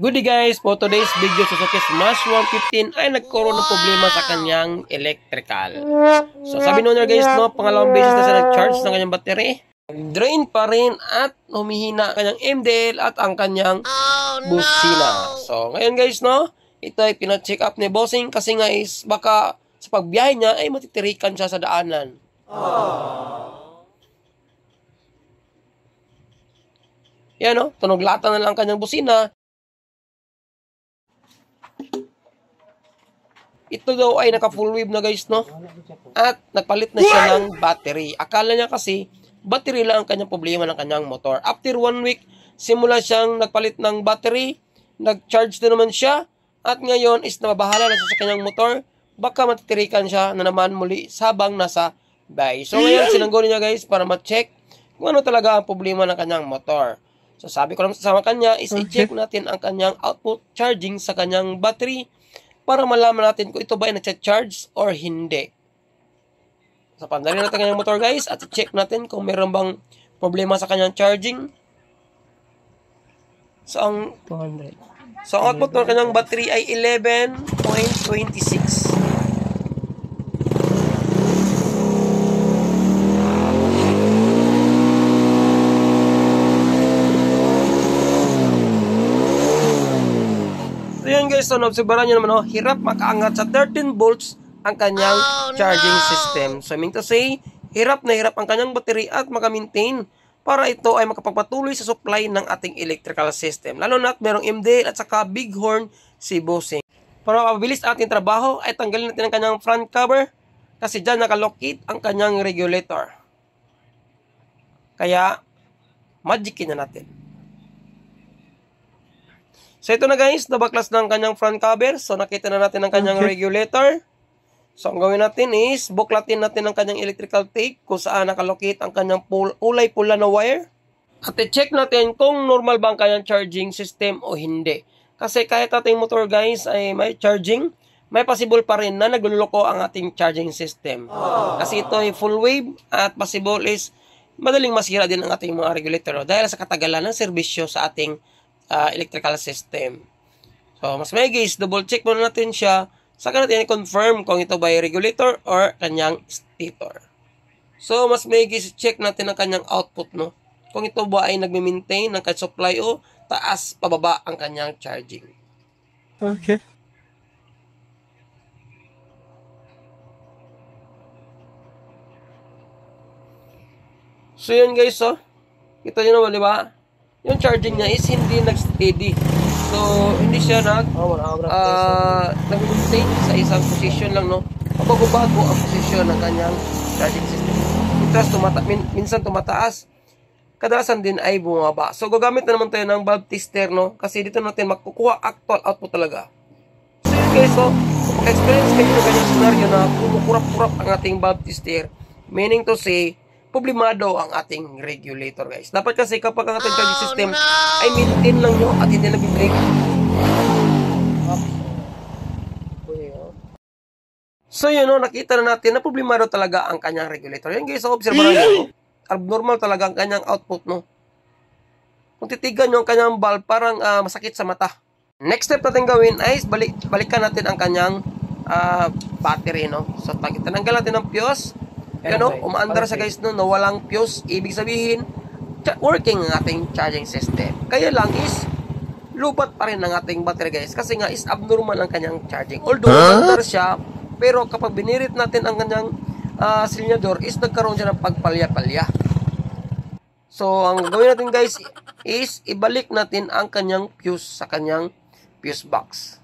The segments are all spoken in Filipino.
Good day guys, for today's video, Suzuki Smash 115 ay nagkaroon ng problema sa kanyang electrical. So sabi nyo guys, no, pangalawang beses na siya nag-charge ng kanyang battery. Drain pa rin at humihina kanyang MDL at ang kanyang busina. So ngayon guys, no, ito ay pina-check up ni Bossing kasi nga is baka sa pagbiyahe niya ay matitirikan siya sa daanan. Yan no, tunog lata na lang kanyang busina. Ito daw ay naka full wave na guys, no? At nagpalit na siya ng battery. Akala niya kasi battery lang ang kanyang problema ng kanyang motor. After 1 week, simula siyang nagpalit ng battery, nag-charge na naman siya, at ngayon is nababahala na siya sa kanyang motor. Baka matitirikan siya na naman muli habang nasa bahay. So ngayon, sinanggol niya guys para ma-check kung ano talaga ang problema ng kanyang motor. So sabi ko lang sa kanya is i-check natin ang kanyang output charging sa kanyang battery para malaman natin kung ito ba ay nag-charge or hindi. So, pandali natin kanyang motor guys at check natin kung meron bang problema sa kanyang charging. So, ang output ng kanyang battery ay 11.26. Guys, so naobserbahan nyo naman, oh, hirap makaangat sa 13 volts ang kanyang charging system. So, I mean to say, hirap na hirap ang kanyang battery at maka-maintain para ito ay makapagpatuloy sa supply ng ating electrical system. Lalo na at merong MDL at saka Bighorn si Bossing. Para mapabilis ating trabaho, ay tanggalin natin ang kanyang front cover kasi dyan nakalocate ang kanyang regulator. Kaya, magicin na natin. So ito na guys, nabaklas ng kanyang front cover. So nakita na natin ang kanyang regulator. So ang gawin natin is, buklatin natin ang kanyang electrical tape kung saan nakalocate ang kanyang kulay pula na wire. At i-check natin kung normal ba ang kanyang charging system o hindi. Kasi kahit ating motor guys ay may charging, may possible pa rin na nagluloko ang ating charging system. Kasi ito ay full wave at possible is madaling masira din ang ating mga regulator dahil sa katagalan ng serbisyo sa ating electrical system. So, mas may guys, double check muna natin siya saka natin i-confirm kung ito ba ay regulator or kanyang stator. So, mas may guys, check natin ang kanyang output, no? Kung ito ba ay nagme-maintain ng kanyang supply o taas, pababa ang kanyang charging. Okay. So, yun guys, oh. Kita nyo naman, di ba? Yung charging niya is hindi nag-steady. So, hindi siya nag-maintain sa isang position lang, no? Pabago-bago ang position ng kanyang charging system. Minsan tumataas, kadalasan din ay bumaba. So, gagamit na naman tayo ng valve tester, no? Kasi dito natin makukuha actual output talaga. So, yun guys, so, mag-experience kayo ng kanyang scenario na kumukurap-kurap ang ating valve tester. Meaning to say, problemado ang ating regulator guys. Dapat kasi kapag ang ating charging system ay maintain lang nyo at hindi nag-break. So yun no, nakita na natin na problemado talaga ang kanyang regulator. Yan guys, obserbahan nyo. Abnormal talaga ang kanyang output, no? Kung titigan nyo ang kanyang valve, parang masakit sa mata. Next step natin gawin ay balikan natin ang kanyang battery, no? So tinanggal natin ang fuse. Ano, umaandar sa guys no, walang fuse, ibig sabihin working ang ating charging system. Kaya lang is lupat pa rin ang ating battery guys kasi nga is abnormal ang kanyang charging. Although umaandar siya, pero kapag binirit natin ang kanyang silinyador is nagkaroon siya ng pagpalya-palya. So ang gawin natin guys is ibalik natin ang kanyang fuse sa kanyang fuse box.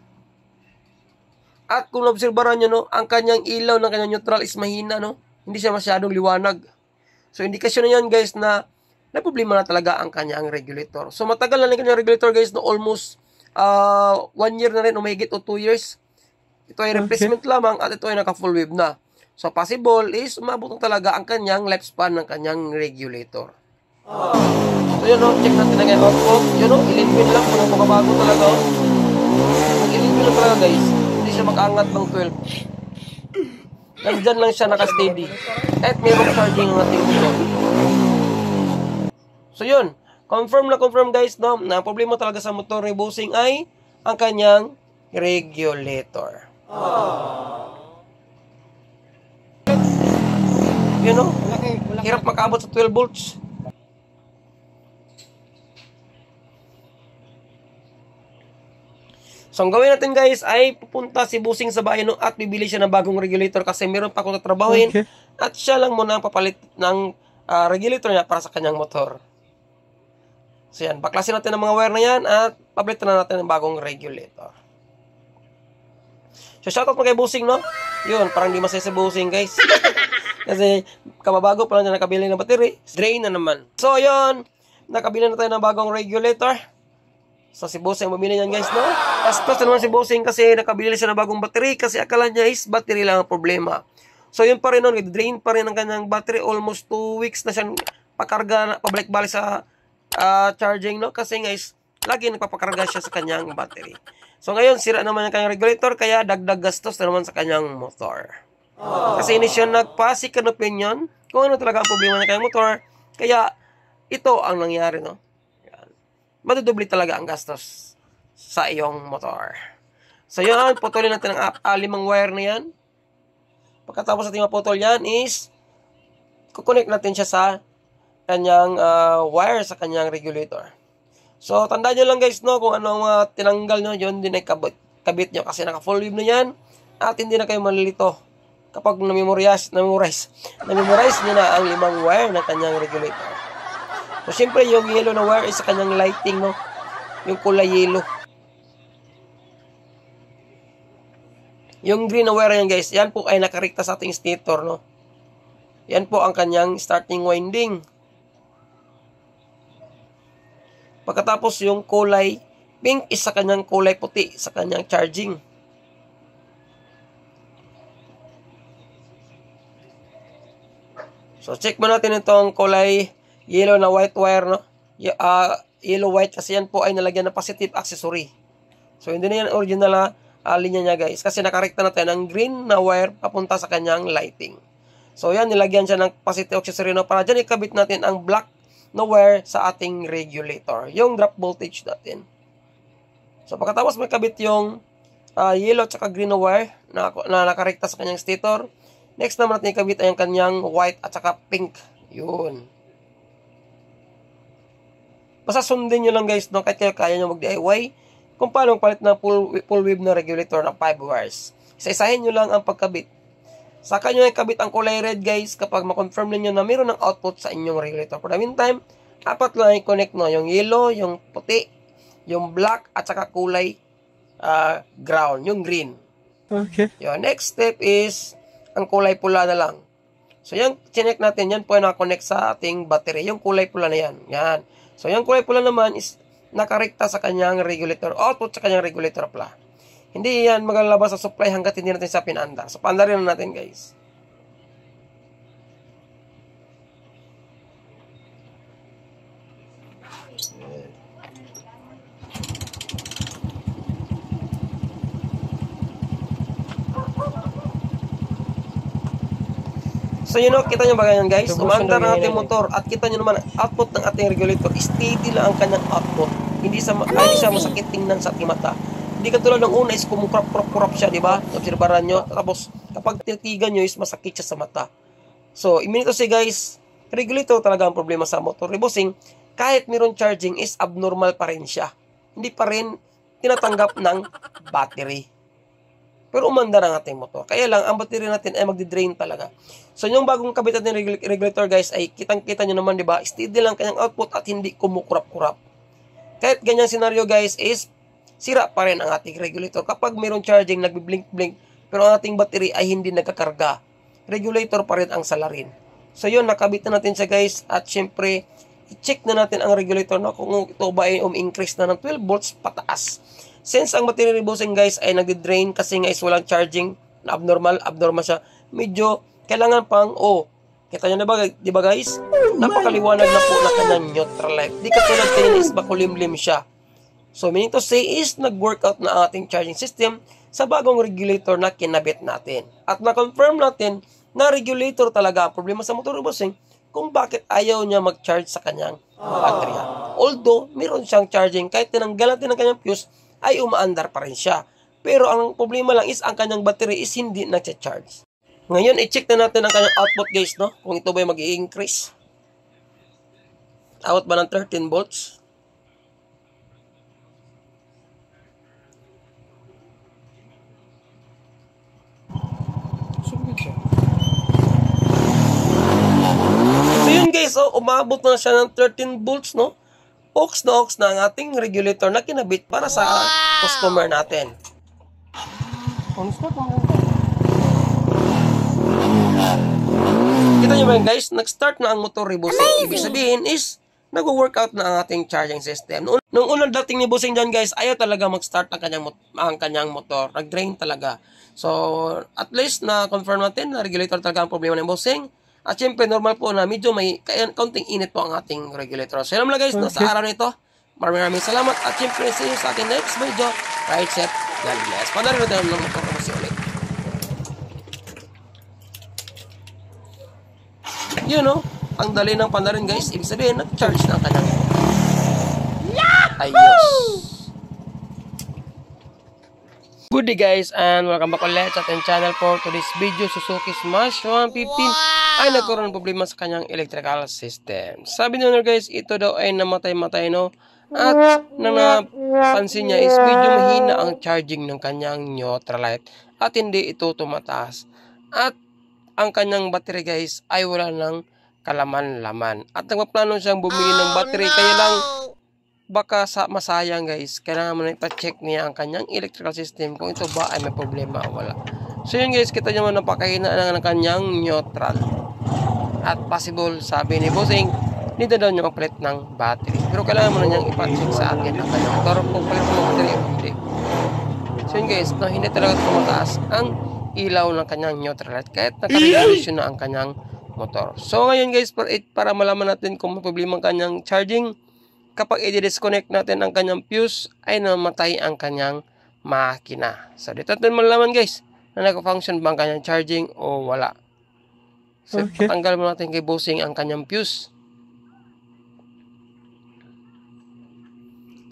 At kung obserbahan nyo no, ang kanyang ilaw ng kanyang neutral is mahina, no? Hindi siya masyadong liwanag. So, indikasyon na yan, guys, na problema na talaga ang kanyang regulator. So, matagal na rin kanyang regulator, guys, no? Almost 1 year na rin, umahigit o 2 years. Ito ay replacement lamang at ito ay naka-full wave na. So, possible is umabot talaga ang kanyang lifespan ng kanyang regulator. So, yun, no? Check natin na ngayon. Yun, no? Ilinwin lang kung makabago talaga. Kung ilinwin lang talaga, guys, hindi siya makaangat ng 12. Nandyan lang siya naka-steady. At mayroong charging ang ating motor. So yun, confirm na confirm guys, no, na problema talaga sa motor ni Bossing ay ang kanyang regulator. You know, hirap makaabot sa 12 volts. So, ang gawin natin guys ay pupunta si Busing sa bahay no, at bibili siya ng bagong regulator kasi meron pa akong tatrabahuin. Okay. At siya lang muna ang papalit ng regulator niya para sa kanyang motor. So yan, baklasin natin ang mga wire na yan at pabalitan na natin ng bagong regulator. So shoutout mo kay Busing, no? Yun, parang di masaya si Busing guys. Kasi kababago pa lang niya nakabili ng battery. Drain na naman. So yun, nakabili na tayo ng bagong regulator. So si Busing mabili niyan guys, no? Astos naman si Busing kasi nakabili siya ng bagong battery kasi akala niya is battery lang ang problema. So yun pa rin nun, drain pa rin ang kanyang battery. Almost 2 weeks na siyang pakarga, pabalik-balik sa charging, no? Kasi guys, lagi nagpapakarga siya sa kanyang battery. So ngayon, sira naman ang kanyang regulator, kaya dagdag gastos na naman sa kanyang motor. Kasi hindi siya nagpa-second opinion kung ano talaga ang problema ng kanyang motor. Kaya ito ang nangyari, no? Yan. Madudubli talaga ang gastos sa iyong motor. So yun, putulin natin ang 5 wire na yan. Pagkatapos natin maputol yan is kukonek natin siya sa kanyang wire sa kanyang regulator. So, tandaan nyo lang guys, no, kung ano ang tinanggal nyo, yun din ay kabit nyo kasi naka full weave na yan at hindi na kayo malilito kapag na-memorize nyo na ang 5 wire ng kanyang regulator. So, syempre, yung yellow na wire is sa kanyang lighting, no, yung kulay yellow. Yung green na wire yan guys, yan po ay nakarikta sa ating stator, no. Yan po ang kanyang starting winding. Pagkatapos yung kulay pink is sa kanyang kulay puti sa kanyang charging. So check mo natin itong kulay yellow na white wire, no? Yellow white kasi yan po ay nalagyan ng positive accessory. So hindi na yan original linya niya guys kasi nakarekta natin ang green na wire papunta sa kanyang lighting. So yan, nilagyan siya ng positive accessory, no? Para dyan ikabit natin ang black na wire sa ating regulator, yung drop voltage natin. So pagkatapos may kabit yung yellow at green na wire na nakarekta sa kanyang stator, next naman natin ikabit ay yung kanyang white at saka pink. Yun. Basta sundin nyo lang guys, no? Kahit kayo kaya nyo mag-DIY kung paano palit ng full wave na regulator ng 5 wires. Isa-isahin nyo lang ang pagkabit. Saka nyo ikabit ang kulay red guys kapag makonfirm ninyo na mayroon ng output sa inyong regulator. For the meantime, 4 lang i-connect, no? Yung yellow, yung puti, yung black, at saka kulay ground, yung green. Okay. Yung next step is ang kulay pula na lang. So yung chinek natin, yan po ay nakakonect sa ating battery. Yung kulay pula na yan. Yan. So yung kulay pula naman is nakarekta sa kanyang regulator, output sa kanyang regulator pala. Hindi yan magalabas sa supply hanggat hindi natin sa pinanda. So, paandarin na natin, guys. So, you know, kita nyo ba ganyan, guys? Umandar na natin motor at kita nyo naman, output ng ating regulator, steady lang ang kanyang output. Hindi siya masakit tingnan sa ating mata. Hindi katulad ng una is kumukrap siya, di ba? Obserbaran nyo. Tapos, kapag titigan nyo is masakit siya sa mata. So, iminito si guys, regulator talaga ang problema sa motor rebusing. Kahit mayroon charging is abnormal pa rin siya. Hindi pa rin tinatanggap ng battery. Pero umanda na ating motor. Kaya lang, ang battery natin ay magdi-drain talaga. So, yung bagong kabitan ng regulator guys ay kitang-kita nyo naman, di ba? Steady lang kanyang output at hindi kumukurap-kurap. Kahit ganyang scenario guys is sira pa rin ang ating regulator. Kapag mayroong charging, nagbi-blink-blink, pero ang ating battery ay hindi nagkakarga. Regulator pa rin ang salarin. So yun, nakabit na natin siya guys. At syempre, i-check na natin ang regulator na kung ito ba ay increase na ng 12 volts pataas. Since ang battery rebusing guys ay nagdi-drain kasi nga is walang charging, na abnormal siya, medyo kailangan pang, kita nyo na ba, di ba guys? Napakaliwanag na po na kanyang neutral light. Di katulad kayo is makulimlim siya. So, meaning to say is nag-workout na ang ating charging system sa bagong regulator na kinabit natin. At na-confirm natin na regulator talaga ang problema sa motor rebusing kung bakit ayaw niya mag-charge sa kanyang baterya. Although, meron siyang charging kahit tinanggal natin ang kanyang fuse ay umaandar pa rin siya. Pero ang problema lang is ang kanyang battery is hindi nagcha-charge. Ngayon, i-check na natin ang kanyang output guys, no? Kung ito ba mag-i-increase. Out ba ng 13 volts? So yun guys, umabot na siya ng 13 volts, no? Aux na aux na ang ating regulator na kinabit para sa customer natin. Kita nyo ba guys, nag-start na ang motor ni Bossing. Ibig sabihin is, nag-workout na ang ating charging system. Nung unang dating ni Bossing dyan guys, ayaw talaga mag-start ang kanyang motor. Nag-drain talaga. So, at least na-confirm natin na regulator talaga ang problema ng Bossing. At syempre, normal po na medyo may kaunting init po ang ating regulator. So, yun lang guys, sa araw na ito. Maraming salamat. At syempre, see you sa ating next video. Ride safe. God bless. Panarin natin ng motor ko ulit. Yun o. Ang dali ng panarin guys. Ibig sabihin, nag-charge na ang kanyang. Ayos. Good day guys, and welcome back ulit sa ating channel. For today's video, Suzuki Smash 115 ay nagkaroon ng problema sa kanyang electrical system. Sabi nyo guys, ito daw ay namatay-matay, no? At napansin niya is medyo mahina ang charging ng kanyang neutralite at hindi ito tumataas. At ang kanyang battery guys ay wala ng kalaman-laman. At nagpaplano siyang bumili ng battery, kaya lang baka masayang guys. Kailangan mo na ipa-check niya ang kanyang electrical system kung ito ba ay may problema o wala. So yun guys, kita nyo napakahina ng kanyang neutral. At possible, sabi ni Bossing, dito daw niya magpalit ng battery. Pero kailangan mo na niyang ipa-check sa akin ang kanyang motor kung palit ng battery o hindi. So yun guys, no, hindi talaga tumataas ang ilaw ng kanyang neutral at kahit naka-regulation na ang kanyang motor. So ngayon guys, para malaman natin kung may problema ang kanyang charging, kapag i-disconnect natin ang kanyang fuse, ay namatay ang kanyang makina. So, dito natin malaman guys, na nag-function ba ang kanyang charging o wala. So, patanggal mo natin kay Bossing ang kanyang fuse.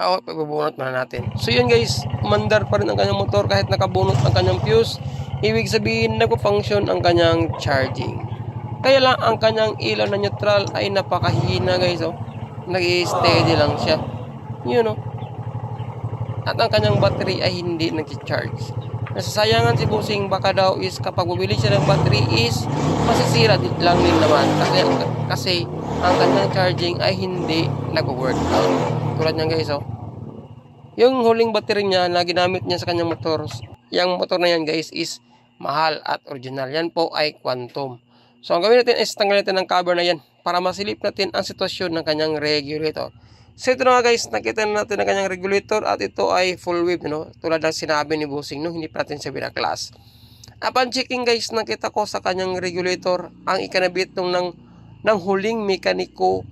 Pabunot na natin. So, yun guys, mandar pa rin ang kanyang motor kahit nakabunot ang kanyang fuse. Ibig sabihin, nag-function ang kanyang charging. Kaya lang, ang kanyang ilaw na neutral ay napakahina guys, oh. Nag-i-steady lang siya. Yun know? At ang kanyang battery ay hindi nag-charge. Nasasayangan si Bossing baka daw is kapag bumili siya ng battery is masisira lang din naman. Kasi ang kanyang charging ay hindi nag-work out. Tulad niyan guys, oh. Yung huling battery niya na ginamit niya sa kanyang motor, yung motor na yan guys is mahal at original. Yan po ay Quantum. So ang gawin natin is tanggalin natin ang cover na yan para masilip natin ang sitwasyon ng kanyang regulator. So ito na nga guys, nakita na natin ang kanyang regulator at ito ay full wave, no? Tulad ng sinabi ni Bossing, no? Hindi pa natin siya binaklas. Upon checking guys, nakita ko sa kanyang regulator, ang ikanabit ng huling mekaniko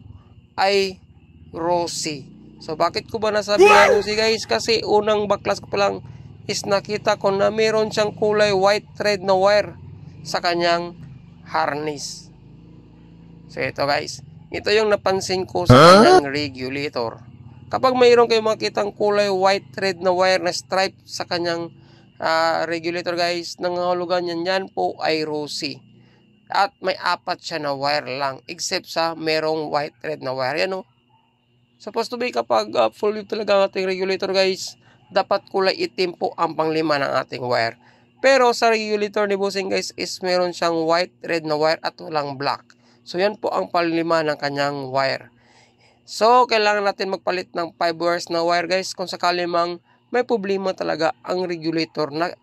ay Rossi. So bakit ko ba nasabi na Rossi guys? Kasi unang baklas ko pa lang is nakita ko na meron siyang kulay white thread na wire sa kanyang harness. So ito guys, ito yung napansin ko sa kanyang regulator. Kapag mayroon kayong makitang kulay white thread na wire na stripe sa kanyang regulator guys, nangahulugan yan po ay Rossi. At may apat siya na wire lang, except sa merong white thread na wire. Yan o. Supposed to be kapag full wave talaga ang ating regulator guys, dapat kulay itim po ang panglima ng ating wire. Pero sa regulator ni Bossing guys is meron siyang white red na wire at walang black. So yan po ang panglima ng kanyang wire. So kailangan natin magpalit ng 5 wires na wire guys kung sakali mang may problema talaga ang regulator na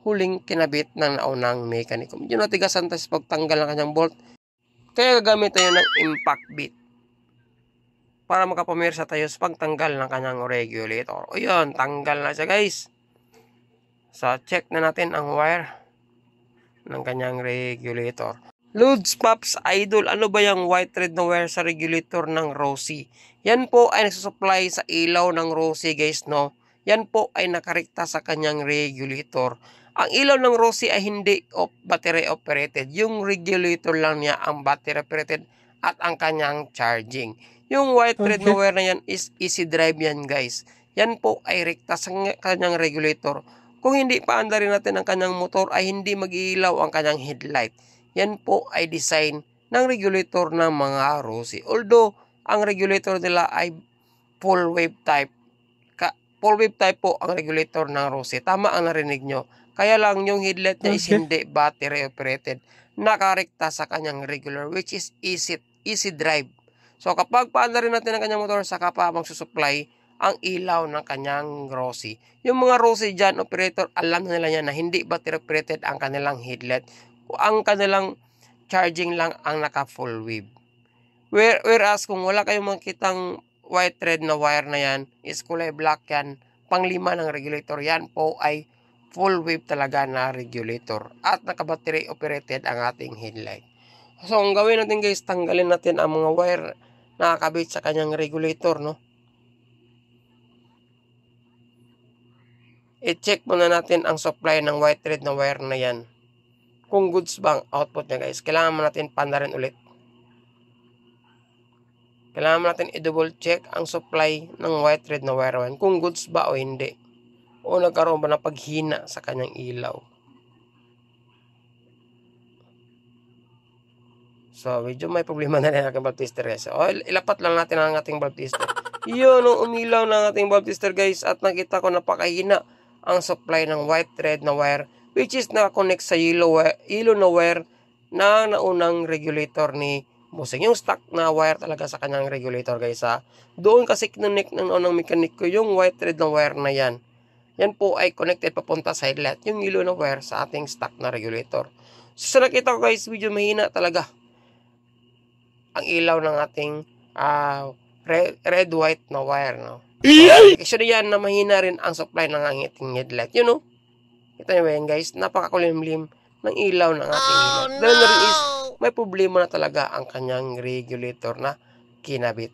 huling kinabit ng naunang mekaniko. Medyo natigasan tayo sa pagtanggal ng kanyang bolt. Kaya gagamit tayo ng impact bit para makapumirsa tayo sa pagtanggal ng kanyang regulator. O yun, tanggal na siya guys. So, check na natin ang wire ng kanyang regulator. Loads Pops Idol, ano ba yung white thread na wire sa regulator ng Rossi? Yan po ay nagsusupply sa ilaw ng Rossi guys, no? Yan po ay nakarekta sa kanyang regulator. Ang ilaw ng Rossi ay hindi battery operated. Yung regulator lang niya ang battery operated at ang kanyang charging. Yung white thread na wire na yan is easy drive yan guys. yan po ay rekta sa kanyang regulator. Kung hindi paandarin natin ang kanyang motor ay hindi mag-iilaw ang kanyang headlight. Yan po ay design ng regulator ng mga Rossi. Although ang regulator nila ay full wave type. Full wave type po ang regulator ng Rossi. Tama ang narinig nyo. Kaya lang yung headlight niya is hindi battery operated. Nakarekta sa kanyang regular which is easy drive. So kapag paandarin natin ang kanyang motor, saka pa magsusupply ang ilaw ng kanyang Rossi. Yung mga Rossi dyan, operator, alam nila yan na hindi battery operated ang kanilang headlight. Ang kanilang charging lang ang naka full wave. Whereas kung wala kayong makitang white thread na wire na yan, is kulay black yan, panglima ng regulator, yan po ay full wave talaga na regulator. At naka-battery operated ang ating headlight. So ang gawin natin guys, tanggalin natin ang mga wire na nakakabit sa kanyang regulator, no? I-check muna natin ang supply ng white thread na wire na yan. Kung goods ba ang output niya guys, kailangan mo natin pandarin ulit. Kailangan mo natin i-double check ang supply ng white thread na wire yan, kung goods ba o hindi. O nagkaroon ba ng paghina sa kanyang ilaw. So, medyo may problema na rin ang ating bulb tester guys. O, ilapat lang natin ang ating bulb tester. Yun, umilaw na ang ating bulb tester guys. At nakita ko napakahina ang supply ng white thread na wire, which is nakakonect sa yellow na wire na naunang regulator ni Bossing. Yung stock na wire talaga sa kanyang regulator guys ha. Doon kasi kinunik ng naunang mechanic ko yung white thread na wire na yan. Yan po ay connected papunta sa headlight. Yung yellow na wire sa ating stock na regulator. So sa nakita ko guys, medyo mahina talaga ang ilaw ng ating red-white na wire. No? So, actually yan na mahina rin ang supply ng ating headlight. You know? Kita nyo ba yan guys? Napakakulimlim ng ilaw ng ating headlight. Dahil na rin is may problema na talaga ang kanyang regulator na kinabit.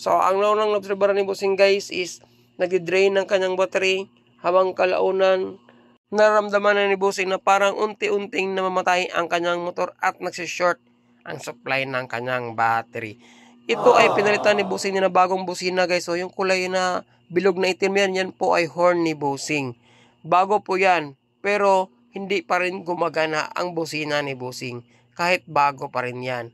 So ang naunang obserbaran ni Bossing guys is nag-drain ng kanyang battery habang kalaunan naramdaman na ni Bossing na parang unti-unting namamatay ang kanyang motor at nagsishort ang supply ng kanyang battery. Ito ay pinalitan ni Bossing na bagong busina guys. So yung kulay na bilog na itim yan po ay horn ni Bossing. Bago po yan, pero hindi pa rin gumagana ang busina ni Bossing. Kahit bago pa rin yan.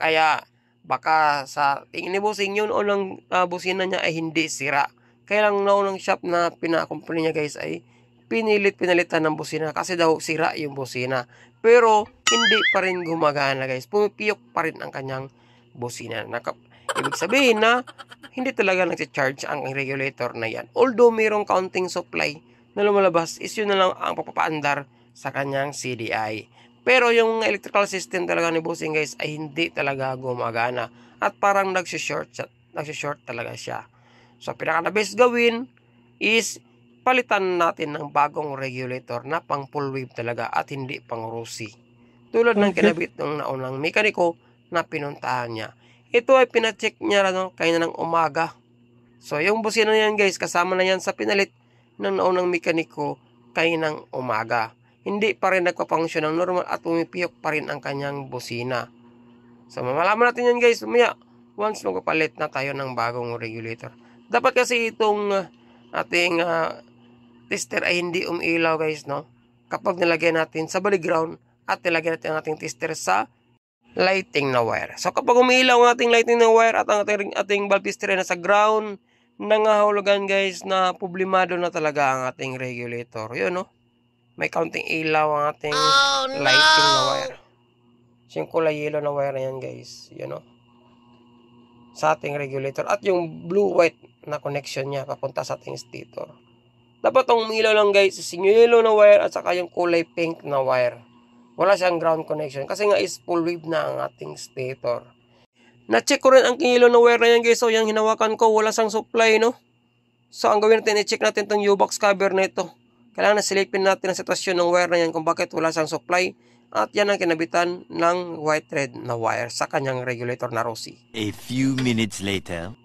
Kaya baka sa tingin ni Bossing yun unang busina niya ay hindi sira. Kaya lang naunang shop na pinakumpuni niya guys ay pinalitan ng busina kasi daw sira yung busina. Pero hindi pa rin gumagana guys. Pumipiyok pa rin ang kanyang busina. Ibig sabihin na hindi talaga nag-charge ang regulator na yan. Although mayroong counting supply na lumalabas, is yun na lang ang papapaandar sa kanyang CDI. Pero yung electrical system talaga ni Bossing guys ay hindi talaga gumagana. At parang nagsishort talaga siya. So pinaka best gawin is palitan natin ng bagong regulator na pang full wave talaga at hindi pang Rossi. Tulad ng kinabit ng naunang mekaniko na pinuntahan niya. Ito ay pinacheck niya kaya ng umaga. So yung busina yan guys, kasama na yan sa pinalit ng naunang mekaniko kaya ng umaga. Hindi pa rin nagpa-function ng normal at pumipiyok pa rin ang kanyang busina. So mamalaman natin yan guys mamaya once magpapalit na tayo ng bagong regulator. Dapat kasi itong ating tester ay hindi umilaw guys, no? Kapag nilagay natin sa background at nilagay natin ang ating tester sa lighting na wire. So kapag umilaw ang ating lighting na wire at ang ating bulb tester ay nasa ground, nangahulugan guys na problemado na talaga ang ating regulator. Yun, no? May counting ilaw ang ating lighting na wire. So yung kulay yellow na wire na yan guys, yun, no? Sa ating regulator at yung blue-white na connection niya papunta sa ating stator. Dapat ang umilaw lang guys is yung yellow na wire at saka yung kulay pink na wire. Wala siyang ground connection kasi nga is full wave na ang ating stator. Na-check ko rin ang yellow na wire na yan guys. So yung hinawakan ko wala siyang supply, no? So ang gawin natin, i-check natin itong U-box cover na ito. Kailangan nasilipin natin ang sitwasyon ng wire na yan kung bakit wala siyang supply. At yan ang kinabitan ng white thread na wire sa kanyang regulator na Rossi. A few minutes later.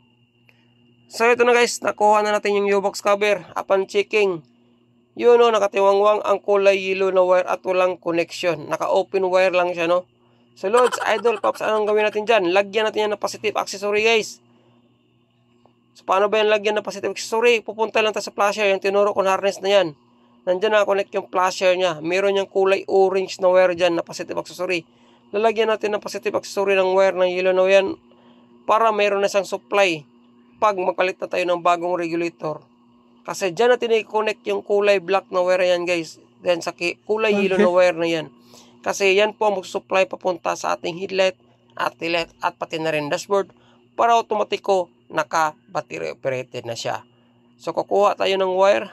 So ito na guys, nakuha na natin yung U-box cover. Upon checking, yun, no, nakatiwangwang ang kulay yellow na wire at walang connection. Naka-open wire lang siya, no. So Lods, Idol, Pops, anong gawin natin dyan? Lagyan natin yan ng positive accessory guys. So, paano ba yan lagyan ng positive accessory? Pupunta lang tayo sa flasher. Yung tinuro ko na harness na yan. Nandiyan na-connect yung flasher niya. Meron yung kulay orange na wire dyan na positive accessory. Lalagyan natin ng positive accessory ng wire ng yellow na yan para mayroon na siyang supply pag magpalit na tayo ng bagong regulator. Kasi dyan natin i-connect yung kulay black na wire yan, guys. Then sa kulay yellow na wire na yan. Kasi yan po ang mag-supply papunta sa ating headlight at taillight at pati na rin dashboard para automatiko naka-battery operated na siya. So kukuha tayo ng wire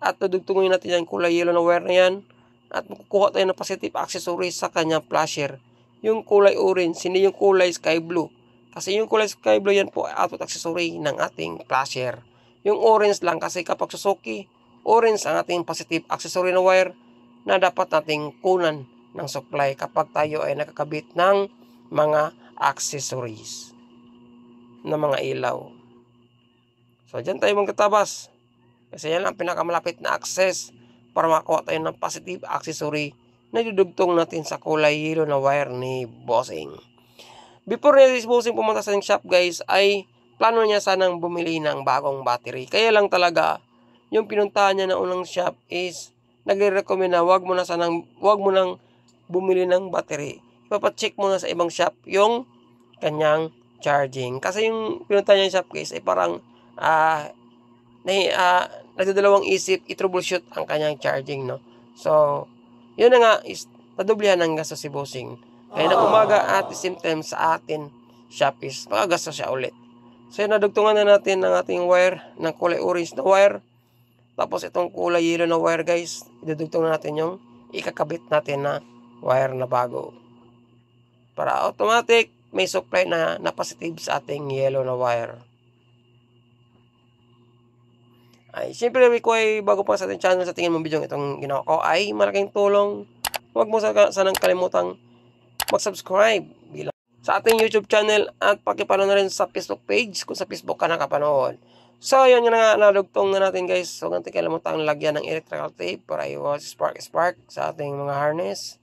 at dudugtungin natin yung kulay yellow na wire na yan at kukuha tayo ng positive accessory sa kanyang flasher. Yung kulay orange, hindi yung kulay sky blue. Kasi yung kulay sky blue yan po ay output accessory ng ating flasher. Yung orange lang kasi kapag Suzuki, orange ang ating positive accessory na wire na dapat nating kunan ng supply kapag tayo ay nakakabit ng mga accessories na mga ilaw. So dyan tayo magkatabas kasi yan ang pinakamalapit na access para makakuha tayo ng positive accessory na dudugtong natin sa kulay yellow na wire ni Bossing. Before na si Bossing pumunta sa shop, guys, ay plano niya sanang bumili ng bagong battery. Kaya lang talaga yung pinuntahan niya na unang shop is nagre-recommend na wag mo nang bumili ng battery. Ipapacheck mo na sa ibang shop yung kanyang charging. Kasi yung pinuntahan niya yung shop, guys, ay parang nagdadalawang isip i-troubleshoot ang kanyang charging, no? So, yun na nga is nadoblihan ng gastos si Bossing. Kaya na umaga at the same time sa atin shop is makagastos siya ulit. So, nadugtungan na natin ng ating wire ng kulay orange na wire. Tapos itong kulay yellow na wire, guys, idudugtong na natin yung ikakabit natin na wire na bago. Para automatic may supply na positive sa ating yellow na wire. Ay, siyempre ko ay bago pa sa ating channel, sa tingin mong video itong ginawa ko ay malaking tulong. Huwag mo sanang kalimutang mag-subscribe sa ating YouTube channel at pakipalo na rin sa Facebook page kung sa Facebook ka nakapanood. So, yun na nga, nadugtong na natin, guys. So, huwag natin kalimutan lagyan ng electrical tape para iwas spark sa ating mga harness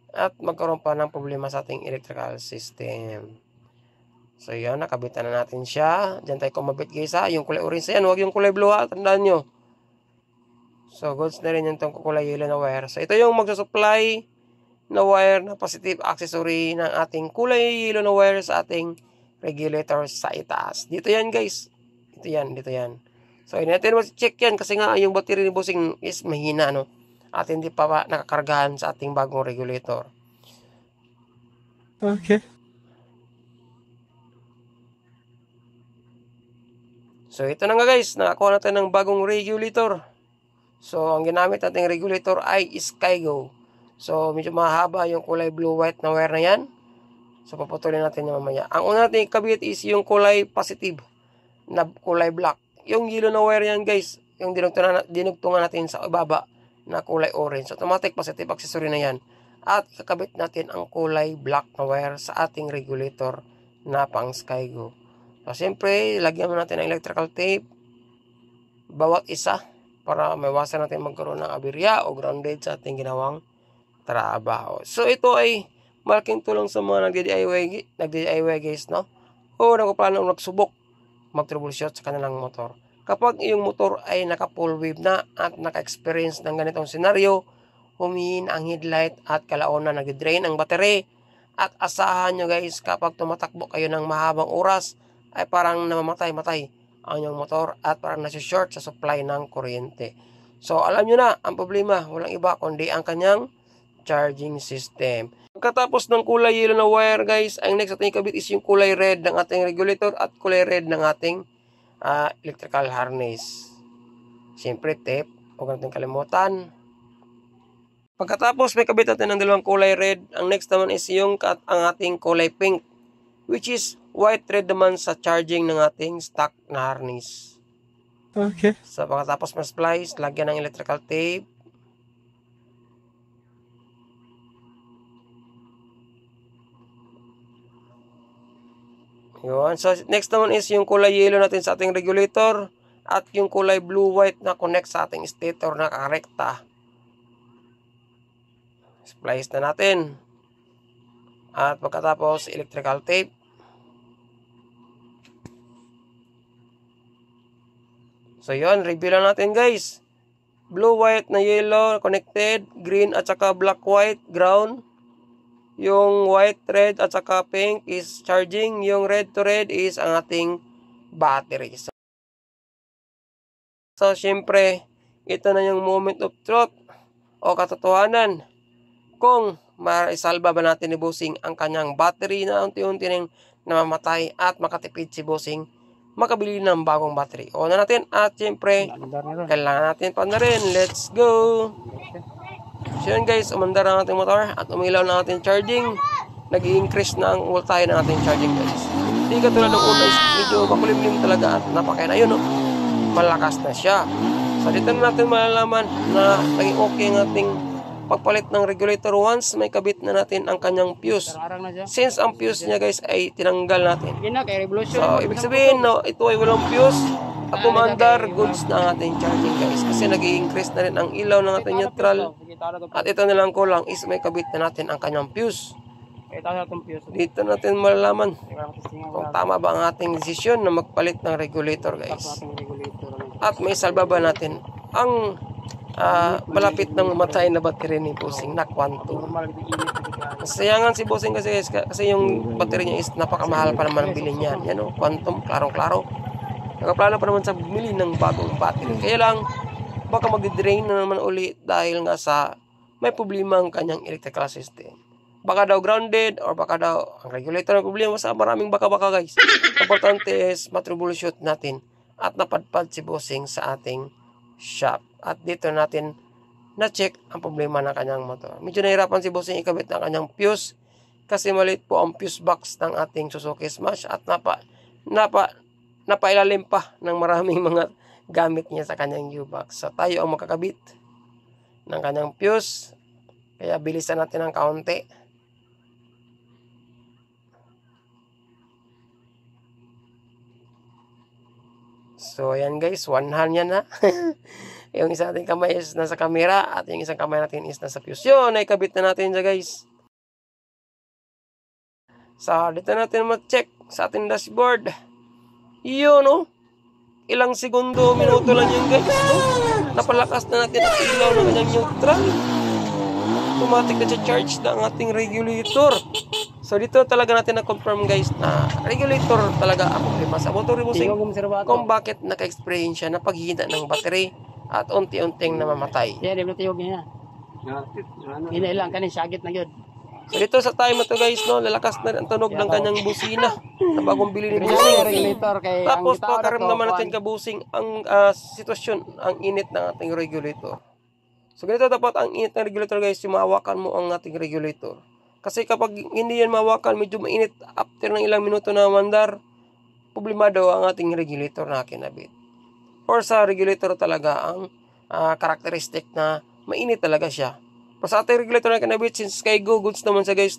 at magkaroon pa ng problema sa ating electrical system. So, yun, nakabitan na natin siya. Diyan tayo kumabit, guys, ha. Yung kulay orange yan, huwag yung kulay blue, ha. Tandaan nyo. So, goods na rin yung kulay yellow na wire. So, ito yung magsusupply na wire na positive accessory ng ating kulay yellow na wire sa ating regulator sa itaas. Dito yan, guys. Dito yan. So, hindi natin mag-check yan kasi nga yung battery ni Bossing is mahina, no? At hindi pa nakakargahan sa ating bagong regulator. Okay. So, ito na nga, guys. Nakakuha natin ng bagong regulator. So, ang ginamit nating regulator ay Skygo. So, medyo mahaba yung kulay blue-white na wire na yan. So, paputulin natin yan mamaya. Ang una natin ikabit is yung kulay positive na kulay black. Yung yellow na wire yan, guys, yung dinugtungan natin sa ibaba na kulay orange. So, automatic positive accessory na yan. At kakabit natin ang kulay black na wire sa ating regulator na pang Skygo. So, siyempre, lagyan mo natin ng electrical tape bawat isa para maiwasan natin magkaroon ng aberya o grounded sa ating ginawang trabaho. So, ito ay malaking tulong sa mga nagdi-DIY, guys, no? O nagpaplano o nagsubok mag-troubleshoot sa kanilang motor. Kapag yung motor ay naka-full wave na at naka-experience ng ganitong senaryo, humihin ang headlight at kalauna nag-drain ang battery. At asahan nyo, guys, kapag tumatakbo kayo ng mahabang oras, ay parang namamatay-matay ang inyong motor at parang nasi-short sa supply ng kuryente. So, alam nyo na, ang problema, walang iba kundi ang kanyang charging system. Pagkatapos ng kulay yellow na wire, guys, ang next natin ikabit is yung kulay red ng ating regulator at kulay red ng ating electrical harness. Siyempre, tape. Huwag natin kalimutan. Pagkatapos may kabit natin ng dalawang kulay red, ang next naman is yung ang ating kulay pink, which is white thread naman sa charging ng ating stock na harness. Okay. So, pagkatapos ma-splice, lagyan ng electrical tape. Yun. So, next naman is yung kulay yellow natin sa ating regulator at yung kulay blue-white na connect sa ating stator na karekta. Splice na natin. At pagkatapos, electrical tape. So yun, review lang natin guys. Blue, white na yellow, connected. Green at saka black, white, ground. Yung white, red at saka pink is charging. Yung red to red is ang ating battery. So syempre, ito na yung moment of truth o katotohanan. Kung maisalba ba natin ni Bossing ang kanyang battery na unti-unti nang namamatay at makatipid si Bossing makabili ng bagong battery. O na natin at syempre kailangan natin pa na rin. Let's go! So yun guys, umandar ang ating motor at umilaw na ating charging. Nag-i-increase na ang voltahe ng ating charging guys. Hindi ka tulad ng una, medyo makulimlim talaga at napakain. Ayun malakas na siya. So dito na natin malalaman na naging okay ang ating pagpalit ng regulator once may kabit na natin ang kanyang fuse. Since ang fuse niya guys ay tinanggal natin. So ibig sabihin no, ito ay walang fuse at umandar goods na ang ating charging guys. Kasi nag-i-increase na rin ang ilaw ng ating neutral. At ito na lang kulang is may kabit na natin ang kanyang fuse. Dito natin malalaman kung tama ba ang ating desisyon na magpalit ng regulator guys. At may salba ba natin ang malapit ng matay na battery ni Bossing na Quantum. Sayangan si Bossing kasi yung battery niya is napakamahal pa naman ang bilhin niyan. Yan Quantum, klaro-klaro. Nakaplano pa naman sa bumili ng bagong battery. Kaya lang, baka magdi-drain na naman uli dahil nga sa may problema ang kanyang electrical system. Baka daw grounded or baka daw ang regulator ng problema sa maraming baka-baka guys. Importante is matroubleshoot natin at napadpad si Bossing sa ating shop. At dito natin na-check ang problema ng kanyang motor. Medyo nahirapan si Bossing ikabit ng kanyang fuse kasi maliit po ang fuse box ng ating Suzuki Smash at napailalim pa ng maraming mga gamit niya sa kanyang U-box. So tayo ang makakabit ng kanyang fuse. Kaya bilisan natin ng kaunti. So ayan guys, one hand yan ha. Yung isa ating kamay is nasa camera at yung isang kamay natin is nasa fuse. Yun, ay kabit na natin dyan guys. So, dito natin mag-check sa ating dashboard. Yun ilang segundo, minuto lang yun guys. Napalakas na natin ang ilaw ng kanyang neutral. Automatic na charge na ang ating regulator. So, dito talaga natin na-confirm guys na regulator talaga ang problema sa motor Bossing. Kung bakit naka-experience siya na paghihina ng battery at unti-unting namamatay. Yeah, di ba tiyog niya? Hina lang kanin sagit na gyud. So dito sa time na to guys lalakas na ang tunog ng kanyang busina na bagong bili ni Bossing. Tapos pagkaramdaman natin ka Bossing ang sitwasyon, ang init ng ating regulator. So ganito dapat ang init ng regulator guys, yung mahawakan mo ang ating regulator. Kasi kapag hindi yan mahawakan, medyo mainit after ng ilang minuto na mandar, problemado ang ating regulator na kinabit. Or sa regulator talaga ang karakteristik na mainit talaga siya. Pero sa ating regulator na kinabit, since kay goods naman sa guys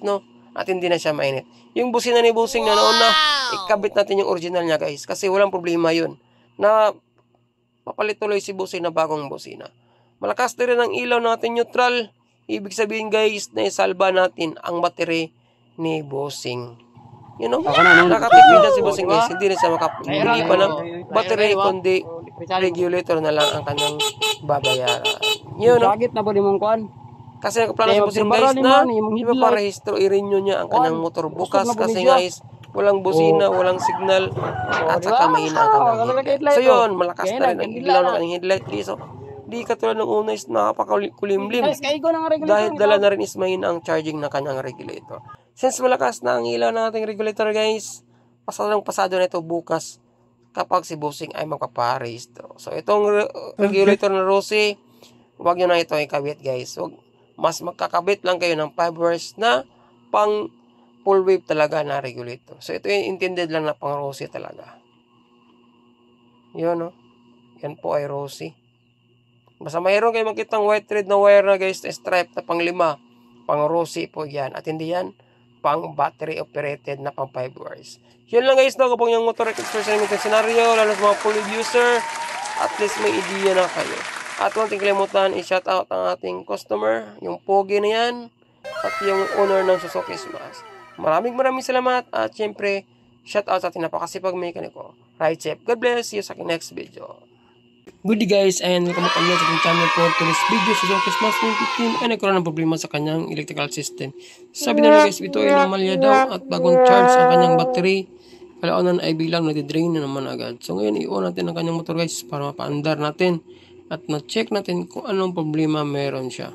at hindi na siya mainit. Yung busina ni Bossing na nauna, ikabit natin yung original niya guys. Kasi walang problema yun. Na papalit tuloy si Bossing na bagong busina. Malakas na rin ang ilaw natin neutral. Ibig sabihin guys, na isalba natin ang battery ni Bossing. Nakatipid na si Bossing guys. Hindi na siya makabili pa ng battery, kundi regulator na lang ang kanyang babayaran. Sagit na po di mong kuan. Kasi nakaplano si Bossing guys na ipaparehistro, i-renew niya ang kanyang motor bukas kasi guys, walang busina, walang signal, at saka mahina ang kanyang headlight. So yun, malakas na rin ang ilaw ng kanyang headlight. So, di katulad ng una is napakakulimlim. Dahil dala na rin is mahina ang charging ng kanyang regulator. Since malakas na ang ilaw ng ating regulator guys, pasado na ito bukas kapag si Bossing ay magpaparehistro. So, itong regulator na Rossi, huwag nyo na ito ikabit guys. Mas magkakabit lang kayo ng 5 hours na pang full wave talaga na regulator. So, ito yung intended lang na pang Rossi talaga. Yun Yan po ay Rossi. Basta mayroon kayo makitang white thread na wire na guys, stripe na pang 5. Pang Rossi po yan. At hindi yan pang battery operated na pang 5 hours. Yun lang guys kapag yung motor experience ng scenario, lalo sa mga full wave user, at least may idea na kayo. At huwag natin kalimutan, i-shout out ang ating customer, yung pogi na yan, at yung owner ng Suzuki Smash. Maraming salamat, at syempre, shout out sa ating napakasipag mekaniko. Ride safe. God bless you sa aking next video. Good day guys, and welcome back ulit sa ating channel for today's video. Si Zocus Mas 15 ay nagkaroon ng problema sa kanyang electrical system. Sabi na guys, ito ay anomalya daw at bagong charge ang kanyang battery. Kalaunan ay bilang nadidrain na naman agad. So ngayon i-on natin ang kanyang motor guys para mapaandar natin at na-check natin kung anong problema meron siya.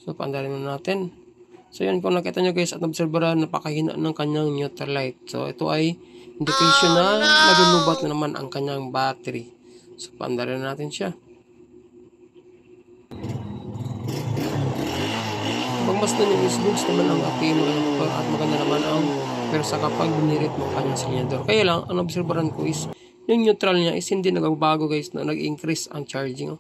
So paandarin na natin. So yan, kung nakita nyo guys at obserbaran, napakahina ng kanyang neutral light. So ito ay indication na nagulubat na naman ang kanyang battery. So, paandarin na natin siya. Pagmasdan yung isboots naman ang ating motor at maganda naman ang persa kapag binirit mo kanyang silyador. Kaya lang, ang obserbaran ko is, yung neutral niya is hindi nagbabago guys na nag-increase ang charging.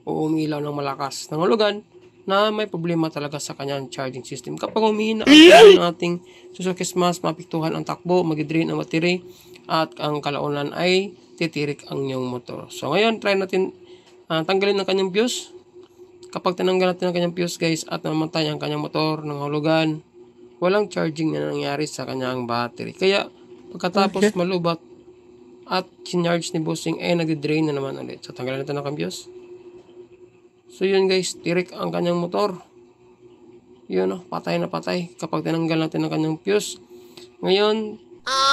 O umilaw ng malakas. Nangulugan na may problema talaga sa kanyang charging system. Kapag humihina ang ating Suzuki Smash, mapiktuhan ang takbo, mag-drain ang battery, at ang kalaunan ay titirik ang inyong motor. So ngayon, try natin tanggalin ang kanyang fuse. Kapag tinanggal natin ang kanyang fuse guys at namatay ang kanyang motor ng hulugan, walang charging na nangyari sa kanyang battery. Kaya pagkatapos malubat at sinarge ni bossing ay nag-drain na naman ulit. So tanggalin natin ang fuse. So yun guys, tirik ang kanyang motor. Yun patay na patay kapag tinanggal natin ang kanyang fuse. Ngayon,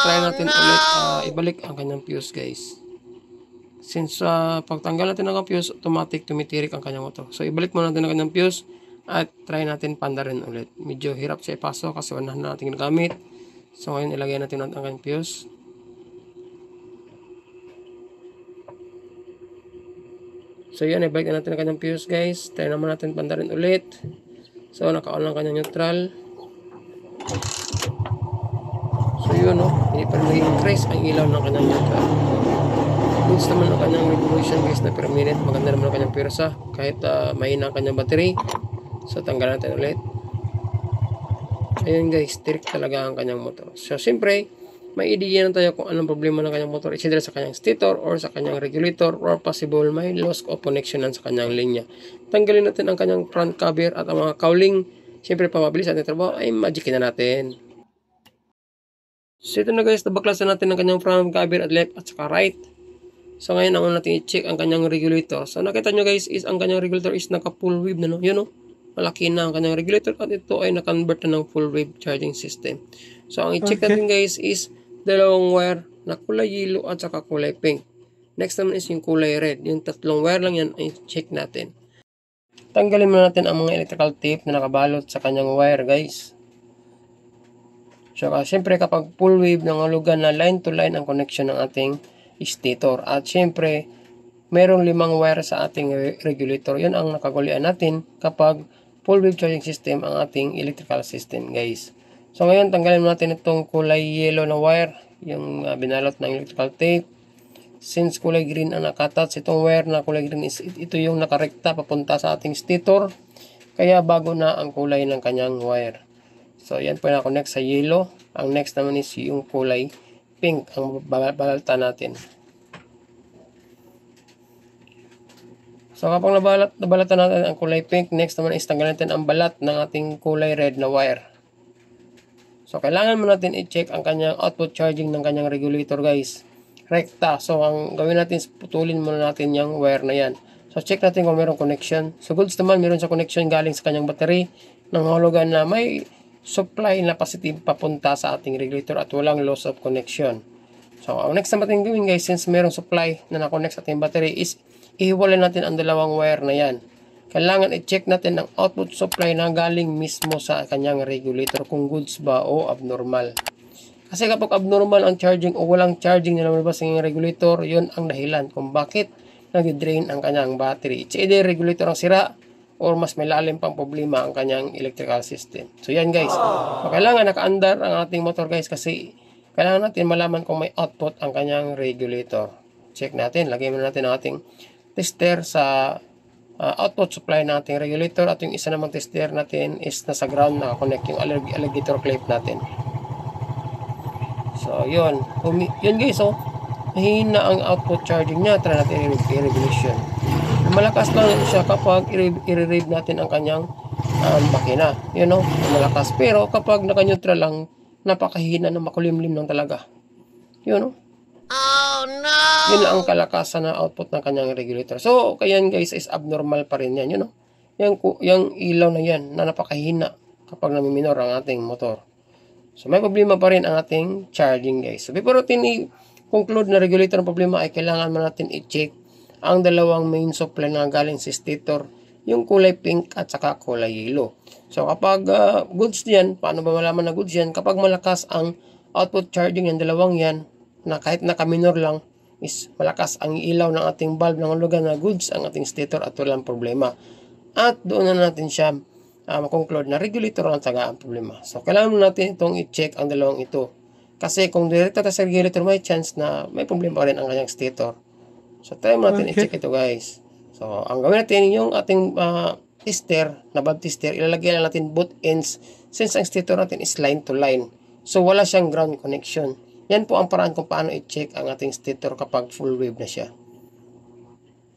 try natin ulit ibalik ang kanyang fuse guys. Since pagtanggal natin ng fuse, automatic tumitirik ang kanyang motor. So ibalik muna natin ang kanyang fuse at try natin pandarin ulit. Medyo hirap siya ipasok kasi wala na natin ginagamit. So ngayon ilagay natin ang kanyang fuse. So yan, ibalik natin ang kanyang fuse guys. Try naman natin pandarin ulit. So naka-on lang kanyang neutral. So yun hindi pa rin nag-increase ang ilaw ng kanyang neutral. Goods naman ang kanyang revolution guys na per minute. Maganda naman ang kanyang persa kahit mahina ang kanyang battery. So tanggalan natin ulit. Ayun guys, tirik talaga ang kanyang motor. So siyempre, may idea na tayo kung anong problema ng kanyang motor. It's either sa kanyang stator or sa kanyang regulator or possible may loss of connection sa kanyang linya. Tanggalin natin ang kanyang front cover at ang mga cowling. Siyempre, pamabilis ating trabaho ay magic na natin. So ito na guys, nabaklasan natin ang kanyang front cover at left at saka right. So ngayon, ang natin i-check ang kanyang regulator. So nakita nyo guys, is ang kanyang regulator is naka full wave na Yun malaki na ang kanyang regulator at ito ay na-convert na ng full wave charging system. So ang i-check natin guys is dalawang wire na kulay yellow at saka kulay pink. Next naman is yung kulay red. Yung tatlong wire lang yan ay check natin. Tanggalin muna natin ang mga electrical tape na nakabalot sa kanyang wire guys. So, siyempre kapag full wave ng hulugan na line to line ang connection ng ating stator. At siyempre, mayroong 5 wire sa ating regulator. Yun ang nakagulian natin kapag full wave charging system ang ating electrical system, guys. So, ngayon, tanggalin natin itong kulay yellow na wire, yung binalot ng electrical tape. Since kulay green ang nakatats, itong wire na kulay green is ito yung nakarekta papunta sa ating stator. Kaya bago na ang kulay ng kanyang wire. So, yan po na-connect sa yellow. Ang next naman is yung kulay pink ang babalta natin. So, kapag nabalatan natin ang kulay pink, next naman is tanggalin natin ang balat ng ating kulay red na wire. So, kailangan mo natin i-check ang kanyang output charging ng kanyang regulator guys. Rekta. So, ang gawin natin is putulin muna natin yung wire na yan. So, check natin kung mayroong connection. So, goods naman, mayroon sa connection galing sa kanyang battery ng hulugan na may supply na positive papunta sa ating regulator at walang loss of connection. So, ang next na natin gawin guys, since mayroong supply na na-connect sa ating battery is ihiwalay natin ang dalawang wire na yan. Kailangan i-check natin ang output supply na galing mismo sa kanyang regulator kung goods ba o abnormal. Kasi kapag abnormal ang charging o walang charging na lumabas ng regulator, yun ang dahilan kung bakit nag-drain ang kanyang battery. It's either regulator ang sira or mas may lalim pang problema ang kanyang electrical system. So yan guys, kailangan naka-andar ang ating motor guys kasi kailangan natin malaman kung may output ang kanyang regulator. Check natin, lagay muna natin ang ating tester sa output supply ng ating regulator at yung isa namang tester natin is nasa ground naka-connect yung alligator clip natin. So yun, yun guys mahina ang output charging niya. Try natin i-regulation. Malakas lang siya kapag i-rev natin ang kanyang makina. Malakas. Pero kapag naka-neutral lang, napakahina na makulimlim lang talaga. Yun ang kalakasan na output ng kanyang regulator. So, kaya guys is abnormal pa rin yan, yung ilaw na yan na napakahina kapag namiminor ang ating motor. So, may problema pa rin ang ating charging guys. So, before natin i-conclude na regulator ng problema ay kailangan man natin i-check ang dalawang main supply na galing sa stator, yung kulay pink at saka kulay yellow. So, kapag goods yan, paano ba malaman na goods yan? Kapag malakas ang output charging ng dalawang yan, na kahit naka-minor lang, is malakas ang ilaw ng ating bulb ng hulugan na goods ang ating stator at walang problema. At doon na natin siya makonclude na regulator ang taga ang problema. So, kailangan natin itong i-check ang dalawang ito. Kasi kung direkta sa regulator, may chance na may problema pa rin ang kanyang stator. So, try mo natin i-check ito guys. So, ang gawin natin yung ating tester, na bulb tester, ilalagay lang natin both ends since ang stator natin is line to line. So, wala siyang ground connection. Yan po ang paraan kung paano i-check ang ating stator kapag full wave na siya.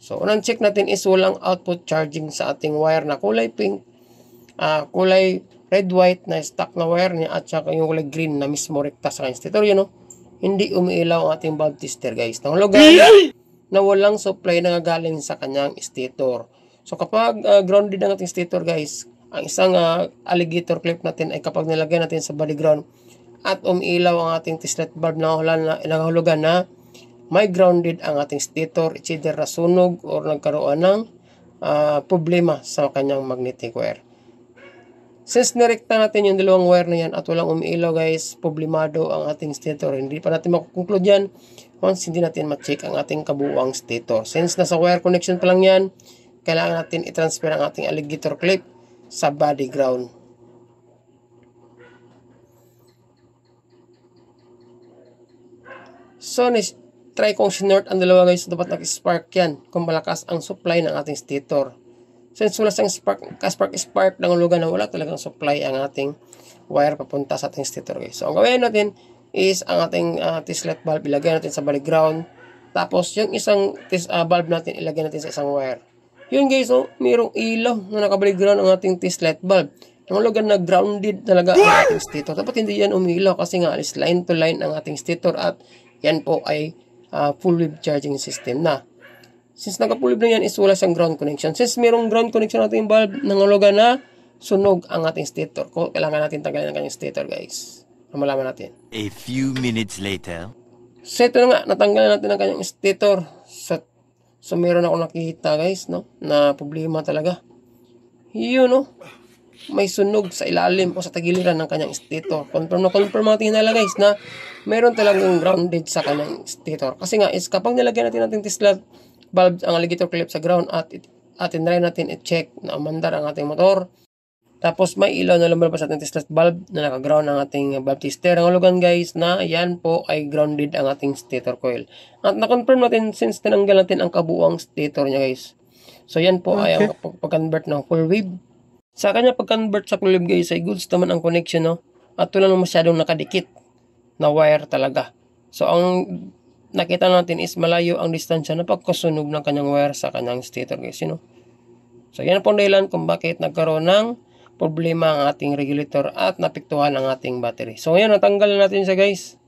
So, unang check natin is walang output charging sa ating wire na kulay pink, kulay red-white na stock na wire niya at saka yung kulay green na mismo rekta sa kanyang stator. Hindi umiilaw ang ating bulb tester guys. Nahulugan na walang supply na galing sa kanyang stator. So, kapag grounded ang ating stator guys, ang isang alligator clip natin ay kapag nilagay natin sa body ground at umiilaw ang ating test light bulb na nangahulugan na may grounded ang ating stator, it's either nasunog or nagkaroon ng problema sa kanyang magnetic wire. Since nirekta natin yung dalawang wire na yan at walang umiilaw guys, problemado ang ating stator. Hindi pa natin makukonclude yan once hindi natin ma-check ang ating kabuuang stator. Since nasa wire connection pa lang yan, kailangan natin i-transfer ang ating alligator clip sa body ground. So, try kong sinort ang dalawa guys, dapat nag-spark yan kung malakas ang supply ng ating stator. Since wala sang spark ng hulugan na wala talagang supply ang ating wire papunta sa ating stator guys. So, ang gawin natin is ang ating test light bulb ilagay natin sa body ground. Tapos, yung isang bulb natin ilagay natin sa isang wire. Yun guys, mayroong ilaw na nakabody ground ang ating test light bulb. Ang hulugan na grounded talaga ang ating stator. Dapat hindi yan umilaw kasi nga is line to line ang ating stator at yan po ay full wave charging system na. Since naka-full wave na yan is wala siyang ground connection. Since mayroong ground connection natin yung bulb, nangulugan na sunog ang ating stator. Kailangan natin tanggalin ang kanyang stator guys. Malaman natin. A few minutes later. So ito na nga, natanggalan natin ang kanyang stator. So meron ako nakikita guys, na problema talaga. Yun may sunog sa ilalim o sa tagiliran ng kanyang stator. Confirm natin nila guys na meron talagang grounded sa kanyang stator. Kasi nga is kapag nilagyan natin ating test light bulb ang alligator clip sa ground at tinry natin i-check na umandar ang ating motor. Tapos may ilaw na lumalabas sa ating test light bulb na naka-ground ang ating bulb tester. Ang hulugan guys na yan po ay grounded ang ating stator coil. At na-confirm natin since tinanggal natin ang kabuuang stator niya guys. So yan po ay ang pag-convert ng full wave. Sa kanya pag-convert sa full wave guys ay goods naman ang connection at wala masyadong nakadikit na wire talaga. So ang nakita natin is malayo ang distansya na pagkasunog ng kanyang wire sa kanyang stator guys. So yan po ang dahilan kung bakit nagkaroon ng problema ang ating regulator at napiktuhan ang ating battery. So ngayon natanggal na natin siya guys.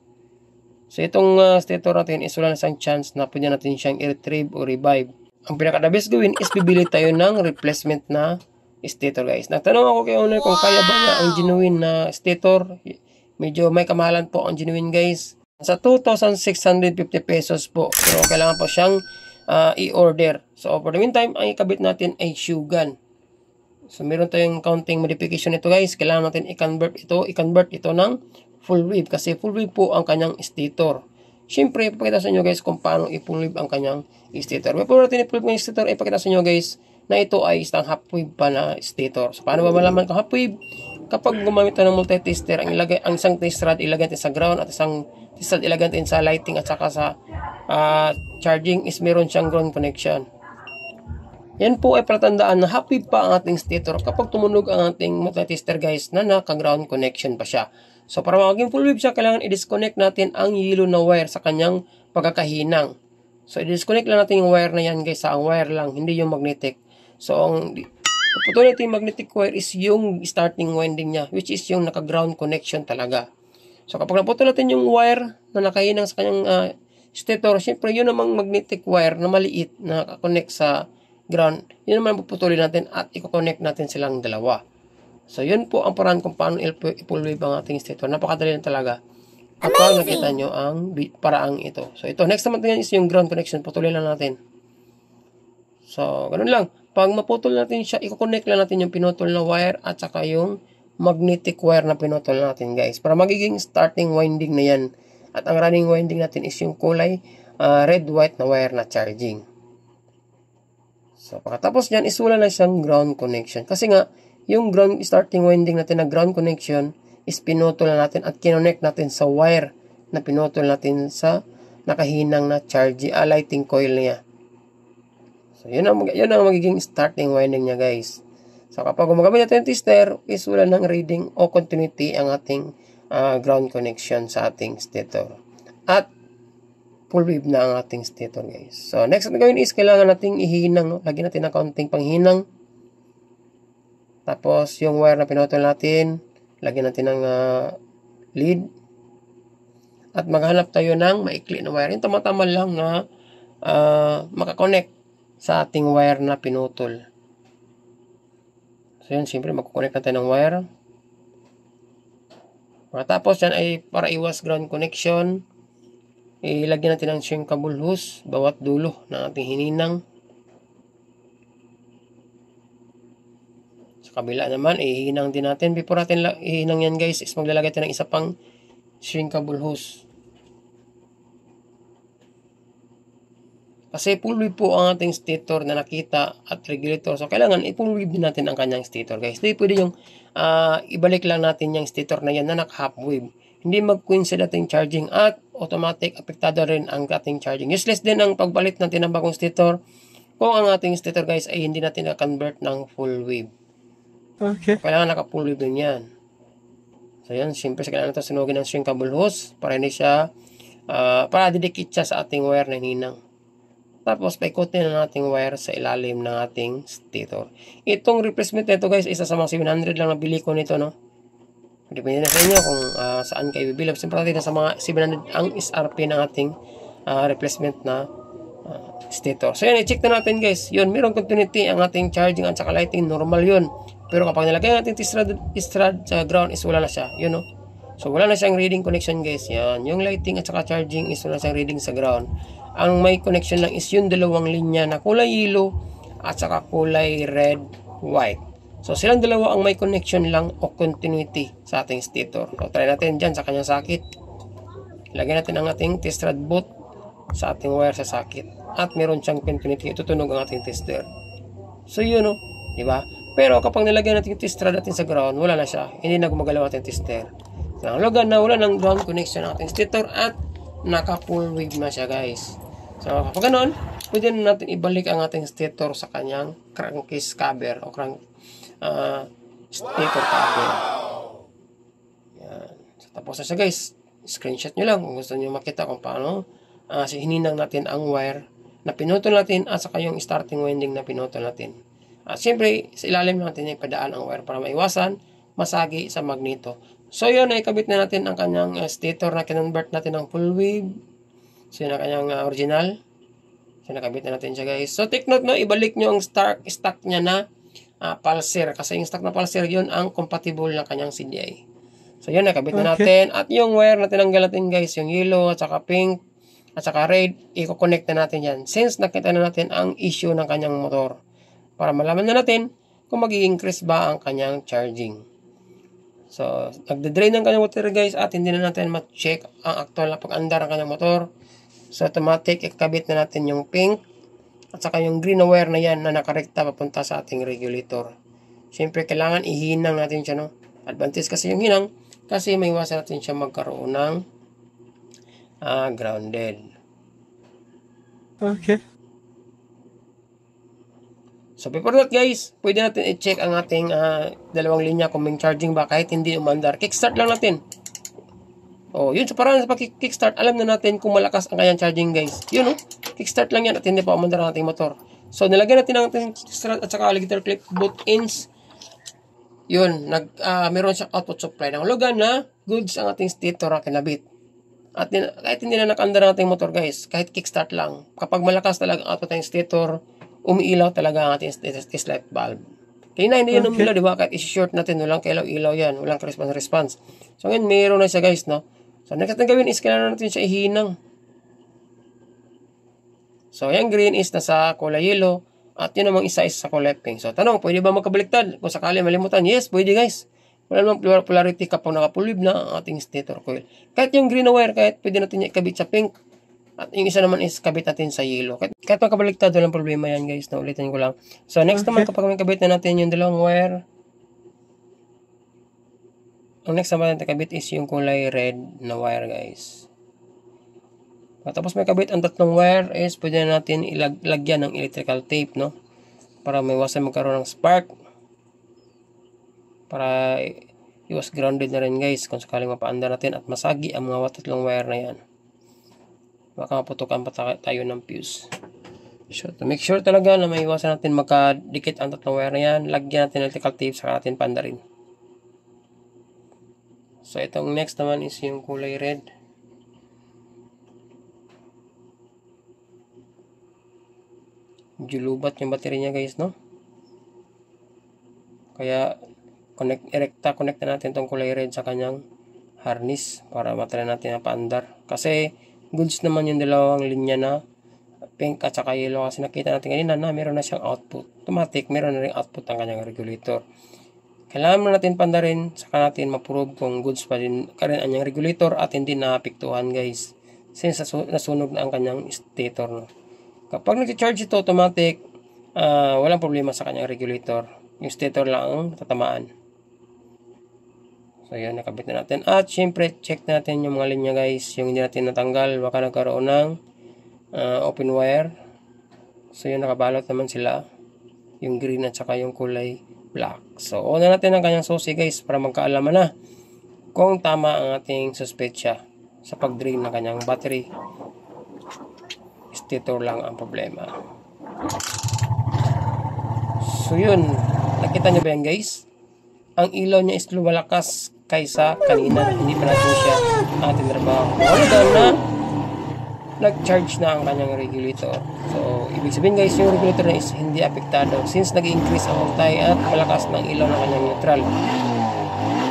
So itong stator natin is wala na siyang chance na pwede natin siyang i-retrieve o revive. Ang pinaka-the best gawin is bibili tayo ng replacement na stator guys. Nagtanong ako kay owner kung kaya ba niya ang genuine na stator. Medyo may kamahalan po ang genuine guys. Sa 2,650 pesos po. Pero kailangan po siyang i-order. So for the meantime, ang ikabit natin ay shoe gun. So meron tayong counting modification nito guys. Kailangan natin i-convert ito ng full wave. Kasi full wave po ang kanyang stator. Siyempre, ipakita sa inyo guys kung paano i-full wave ang kanyang stator. Before natin i-full wave ang stator, ipakita sa inyo guys na ito ay isang half wave pa na stator. So, paano ba malaman kung half wave? Kapag gumamit tayo ng multi-tester, ang isang test rod ilagay natin sa ground at isang test rod ilagay natin sa lighting at saka sa charging is meron siyang ground connection. Yan po ay palatandaan na half wave pa ang ating stator kapag tumunog ang ating multi-tester guys na naka-ground connection pa siya. So, para maging full wave siya, kailangan i-disconnect natin ang yellow na wire sa kanyang pagkakahinang. So, i-disconnect lang natin yung wire na yan guys. Ang wire lang, hindi yung magnetic. So, ang puputulin natin yung magnetic wire is yung starting winding niya, which is yung naka-ground connection talaga. So, kapag naputol natin yung wire na nakahinang sa kanyang stator, syempre yun namang magnetic wire na maliit na connect sa ground. Yun naman puputulin natin at i-connect natin silang dalawa. So, yun po ang paraan kung paano i-full wave ang ating stator. Napakadali lang talaga. Kapag nakita nyo ang paraang ito. So, ito. Next naman yan is yung ground connection. Putulin lang natin. So, ganun lang. Pag maputol natin siya, i-connect lang natin yung pinutol na wire at saka yung magnetic wire na pinutol natin, guys. Para magiging starting winding na yan. At ang running winding natin is yung kulay red-white na wire na charging. So, pagkatapos nyan, isula na siyang ground connection. Kasi nga, yung ground starting winding natin na ground connection is pinutol na natin at kinonect natin sa wire na pinutol natin sa nakahinang na charging, lighting coil niya. So, yun ang magiging starting winding niya, guys. So, kapag gumagamit natin yung tester, isula ng reading o continuity ang ating ground connection sa ating stator. At full wave na ang ating stator, guys. So, next na gawin is kailangan nating ihinang, no? Lagyan natin ng kaunting panghinang. Tapos, yung wire na pinutol natin, lagyan natin ng lead. At maghanap tayo ng maikli na wire. Yung tama-tama lang na makakonect sa ating wire na pinutol. So, yun, siyempre, magkukonect natin ng wire. Tapos, yan ay para iwas ground connection. Ilagyan natin ng shrinkable hose bawat dulo ng ating hininang. Sa kabila naman, ihinang din natin. Before natin ihinang yan, guys, is maglalagay tayo ng isa pang shrinkable hose. Kasi full wave po ang ating stator na nakita at regulator. So, kailangan i-full wave din natin ang kanyang stator, guys. Hindi pwede yung ibalik lang natin yung stator na yan na naka-half wave. Hindi mag-coincide ating charging at automatic apektado rin ang ating charging. Useless din ang pagbalit natin ng bagong stator kung ang ating stator, guys, ay hindi natin na-convert ng full wave. Okay. Kailangan naka-full wave din yan. So, yan. Siyempre, kailangan natin sunugin ng shrinkable hose para hindi siya, para didikit siya sa ating wire na hinang. Tapos, paikutin na nating wire sa ilalim ng ating stator. Itong replacement nito, guys, isa sa mga 700 lang nabili ko nito, no? Depende na sa inyo kung saan kayo bibili. Siyempre natin sa mga 700 ang SRP ng ating replacement na stator. So, yan, i-check na natin, guys. Yun, mayroong continuity ang ating charging at saka lighting. Normal yun. Pero kapag nilagay natin estrad sa ground is wala na siya. Yun, no? So, wala na siyang reading connection, guys. Yan. Yung lighting at saka charging is wala siyang reading sa ground. Ang may connection lang is yung dalawang linya na kulay yellow at saka kulay red, white. So, silang dalawa ang may connection lang o continuity sa ating stator. So, try natin dyan sa kanyang sakit. Lagyan natin ang ating test rod boot sa ating wire sa sakit. At meron siyang continuity. Itutunog ang ating tester. So, yun, no? Diba? Pero kapag nilagyan natin yung test rod natin sa ground, wala na siya. Hindi na gumagalaw ating tester. So, ang logan na wala ng ground connection ng ating stator at naka-full wave na siya, guys. So, kapag ganoon, pwede na natin ibalik ang ating stator sa kanyang crankcase cover o stator cover. Yan. So, tapos na siya, guys. Screenshot nyo lang kung gusto nyo makita kung paano hininang natin ang wire na pinutol natin at saka yung starting winding na pinutol natin. At siyempre, sa ilalim natin yung padaan ang wire para maiwasan masagi sa magneto. So, yun, ikabit na natin ang kanyang stator na kinonvert natin ng full wave. So, yun ang kanyang original. So, nakabit na natin siya, guys. So, take note, no, ibalik nyo ang stock niya na pulser. Kasi yung stock na pulser, yun ang compatible ng kanyang CDI. So, yun, nakabit na natin. At yung wire na tinanggal natin, guys, yung yellow at saka pink at saka red, i-connect na natin yan. Since nakita na natin ang issue ng kanyang motor. Para malaman na natin kung mag-i-increase ba ang kanyang charging. So, nagde-drain ng kanyang motor, guys, at hindi na natin ma-check ang actual na pag-andar ng kanyang motor. So, automatic, ikabit na natin yung pink at saka yung green na wire na yan na nakarekta papunta sa ating regulator. Siyempre, kailangan ihinang natin siya, no? Advantage kasi yung hinang kasi may iwasan natin siya magkaroon ng grounded. Okay. So, before that, guys, pwede natin i-check ang ating dalawang linya kung may charging ba kahit hindi umandar. Kickstart lang natin. Oh, yun. So, parang sa pag-kickstart, alam na natin kung malakas ang kanyang charging, guys. Yun, no? Kickstart lang yan at hindi pa umandar ang ating motor. So, nilagyan natin ang ating strut at saka alligator clip both ends. Yun. Meron siyang output supply ng logan na goods ang ating stator na kinabit. At kahit hindi na nakaandar natin motor guys, kahit kickstart lang, kapag malakas talaga ang output ng stator, umiilaw talaga ang ating test light bulb. Kaya na, hindi yan umilaw, di ba? Kahit isi-short natin, walang kailaw-ilaw yan, walang response. So ngayon, mayroon na siya guys, no? So next natin gawin is kailangan natin siya ihinang. So yung green is nasa kulay yellow, at yun namang isa is sa kulay pink. So tanong, pwede ba magkabaliktad? Kung sakali malimutan, yes, pwede guys. Wala namang polarity kapag nakapulib na ang ating stator coil. Kahit yung green na wire, kahit pwede natin ikabit sa pink. At yung isa naman is kabit natin sa yellow. Kahit magkabaliktad, walang problema yan guys. Na ulitin ko lang. So next naman kapag may kabit na natin yung dalawang wire. Ang next naman natin kabit is yung kulay red na wire guys. At tapos may kabit ang tatlong wire is pwede na natin ilagyan ng electrical tape, no? Para may iwasan magkaroon ng spark. Para iwas grounded na rin guys kung sakaling mapaandar natin at masagi ang mga tatlong wire na yan. Baka maputukan pa tayo ng fuse. So to make sure talaga na may iwasan natin magkadikit ang tatlong wire na yan, lagyan natin electrical tape saka natin paandarin. So itong next naman is yung kulay red. Medyo lubat yung battery niya guys, no? Kaya connect na natin itong kulay red sa kanyang harness para matry natin na paandar. Kasi goods naman yung dalawang linya na pink at saka yellow kasi nakita natin kanina na meron na siyang output. Automatic, meron na rin output ang kanyang regulator. Kailangan mo natin pandarin saka natin ma-prove kung goods pa rin ang kanyang regulator at hindi naapektuhan guys. Since nasunog na ang kanyang stator, no? Kapag nag-charge ito automatic, walang problema sa kanyang regulator. Yung stator lang ang tatamaan. So yan, nakabit na natin. At syempre, check natin yung mga linya guys. Yung hindi natin natanggal, baka nagkaroon ng open wire. So yun, nakabalot naman sila. Yung green at saka yung kulay black. So una natin ang kanyang susi guys para magkaalaman na kung tama ang ating suspetsya sa pag-drain ng kanyang battery. Stator lang ang problema. So yun, nakita nyo ba yan guys? Ang ilaw niya is lumalakas kaysa kanina. Hindi pa natin siya ating trabaho. Hanggang na nag-charge na ang kanyang regulator. So, ibig sabihin guys, yung regulator na is hindi apektado since nag-increase ang voltage at malakas ng ilaw ng kanyang neutral.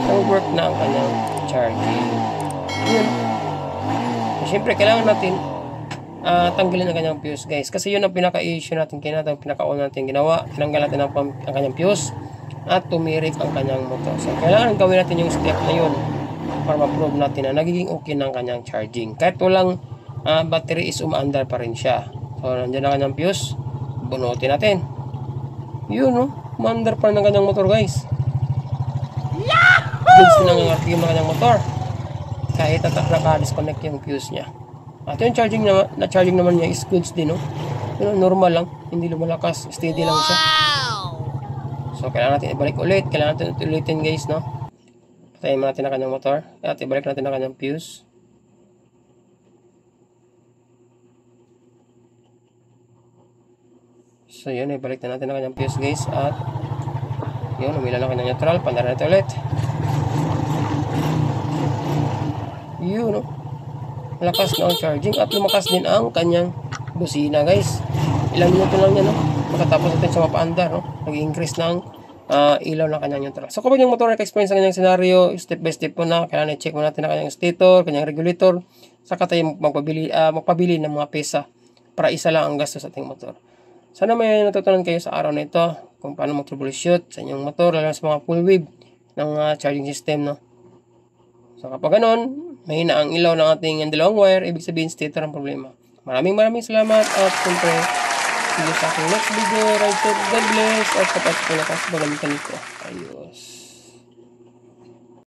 Nag-work na ang kanyang charging. Yun. So, syempre, kailangan natin tanggalin ang kanyang fuse guys. Kasi yun ang pinaka-issue natin kinata, pinaka-una natin ginawa. Tinanggal natin ang kanyang fuse at tumirik ang kanyang motor. So, kailangan gawin natin yung step na yun para ma-prove natin na nagiging okay ng kanyang charging. Kahit walang battery is umaandar pa rin siya. So, nandiyan ang kanyang fuse. Bunutin natin. Yun, no? Umaandar pa rin ang kanyang motor, guys. Goods din ang RPM ng kanyang motor. Kahit naka-disconnect yung fuse niya. At yung charging naman niya is goods din, no? Yun, normal lang. Hindi lumalakas. Steady lang siya. So, kailangan natin ibalik ulit. Kailangan natin ulitin, guys, no? Patayin natin ang kanyang motor. At ibalik natin ang kanyang fuse. So, yun. Ibalik na natin ang kanyang fuse, guys. At, yun. Umilan ang kanyang neutral. Pandaran natin ulit. Yun, no? Malakas na ang charging. At lumakas din ang kanyang busina, guys. Ilang minuto lang yan, no? Pagkatapos natin siya mapaandar, no? Nag-increase ng ilaw ng kanyang neutral. So, kapag yung motor naka-experience sa kanyang scenario, step by step po na, kailangan i-check mo natin ang kanyang stator, kanyang regulator, saka tayo magpabili ng mga pesa para isa lang ang gasto sa ating motor. Sana may natutunan kayo sa araw na ito kung paano mag-troubleshoot sa inyong motor, lalo sa mga full wave ng charging system, no? So, kapag ganun, mahina ang ilaw ng ating dalawang wire, ibig sabihin stator ang problema. Maraming salamat at siyempre, see you sa aking next video. Ride safe, God bless. At kapag po nakasabagamitan nito. Ayos.